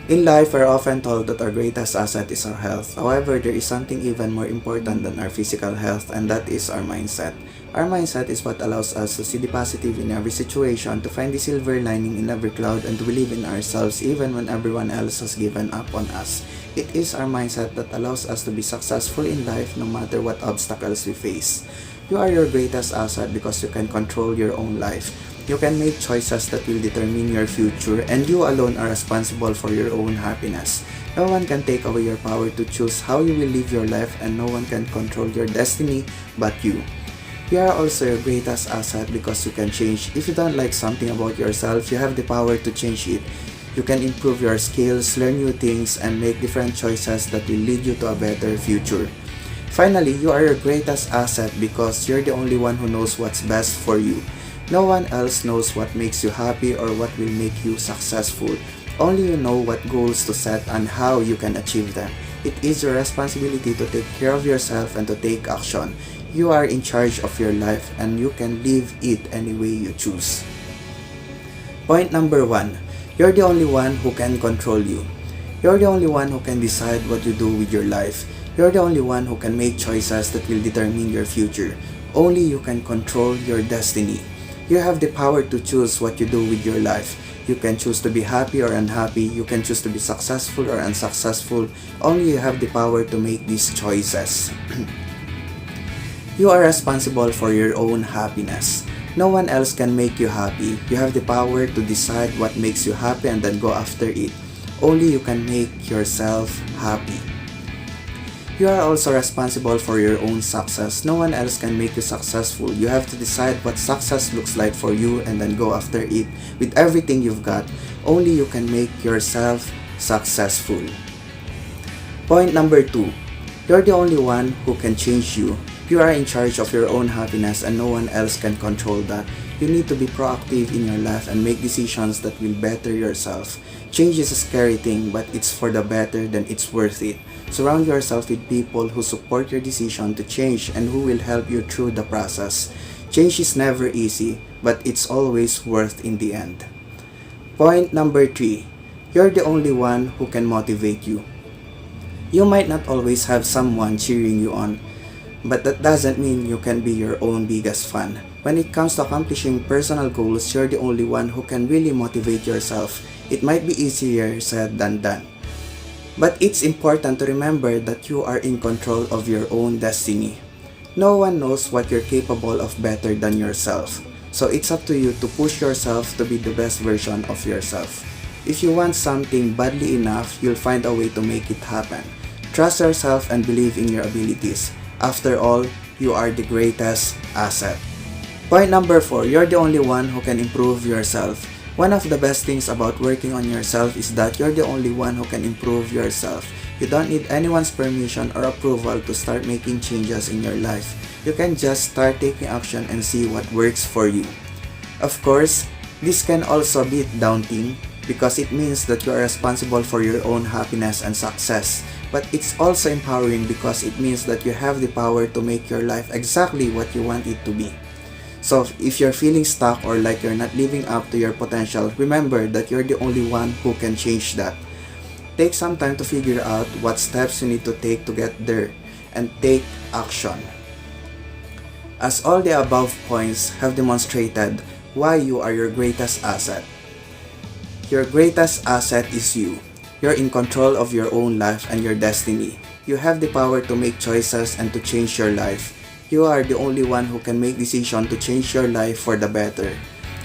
In life, we're often told that our greatest asset is our health. However, there is something even more important than our physical health, and that is our mindset. Our mindset is what allows us to see the positive in every situation, to find the silver lining in every cloud, and to believe in ourselves even when everyone else has given up on us. It is our mindset that allows us to be successful in life no matter what obstacles we face. You are your greatest asset because you can control your own life. You can make choices that will determine your future, and you alone are responsible for your own happiness. No one can take away your power to choose how you will live your life, and no one can control your destiny but you. You are also your greatest asset because you can change. If you don't like something about yourself, you have the power to change it. You can improve your skills, learn new things, and make different choices that will lead you to a better future. Finally, you are your greatest asset because you're the only one who knows what's best for you. No one else knows what makes you happy or what will make you successful. Only you know what goals to set and how you can achieve them. It is your responsibility to take care of yourself and to take action. You are in charge of your life and you can live it any way you choose. Point number 1. You're the only one who can control you. You're the only one who can decide what you do with your life. You're the only one who can make choices that will determine your future. Only you can control your destiny. You have the power to choose what you do with your life. You can choose to be happy or unhappy. You can choose to be successful or unsuccessful. Only you have the power to make these choices. You are responsible for your own happiness. No one else can make you happy. You have the power to decide what makes you happy and then go after it. Only you can make yourself happy. You are also responsible for your own success. No one else can make you successful. You have to decide what success looks like for you and then go after it with everything you've got. Only you can make yourself successful. Point number 2. You're the only one who can change you. You are in charge of your own happiness and no one else can control that. You need to be proactive in your life and make decisions that will better yourself. Change is a scary thing, but it's for the better, then it's worth it. Surround yourself with people who support your decision to change and who will help you through the process. Change is never easy, but it's always worth in the end. Point number 3. You're the only one who can motivate you. You might not always have someone cheering you on, but that doesn't mean you can be your own biggest fan. When it comes to accomplishing personal goals, you're the only one who can really motivate yourself. It might be easier said than done. But it's important to remember that you are in control of your own destiny. No one knows what you're capable of better than yourself. So it's up to you to push yourself to be the best version of yourself. If you want something badly enough, you'll find a way to make it happen. Trust yourself and believe in your abilities. After all, you are the greatest asset. Point number 4. You're the only one who can improve yourself. One of the best things about working on yourself is that you're the only one who can improve yourself. You don't need anyone's permission or approval to start making changes in your life. You can just start taking action and see what works for you. Of course, this can also be daunting because it means that you are responsible for your own happiness and success. But it's also empowering because it means that you have the power to make your life exactly what you want it to be. So if you're feeling stuck or like you're not living up to your potential, remember that you're the only one who can change that. Take some time to figure out what steps you need to take to get there and take action. As all the above points have demonstrated why you are your greatest asset. Your greatest asset is you. You're in control of your own life and your destiny. You have the power to make choices and to change your life. You are the only one who can make decisions to change your life for the better.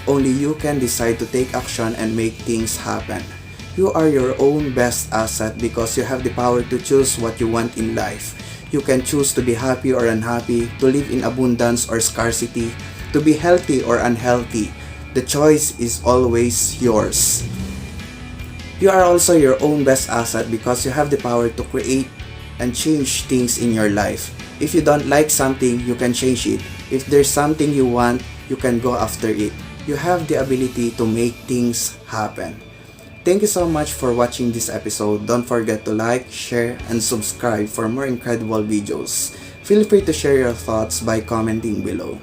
Only you can decide to take action and make things happen. You are your own best asset because you have the power to choose what you want in life. You can choose to be happy or unhappy, to live in abundance or scarcity, to be healthy or unhealthy. The choice is always yours. You are also your own best asset because you have the power to create and change things in your life. If you don't like something, you can change it. If there's something you want, you can go after it. You have the ability to make things happen. Thank you so much for watching this episode. Don't forget to like, share, and subscribe for more incredible videos. Feel free to share your thoughts by commenting below.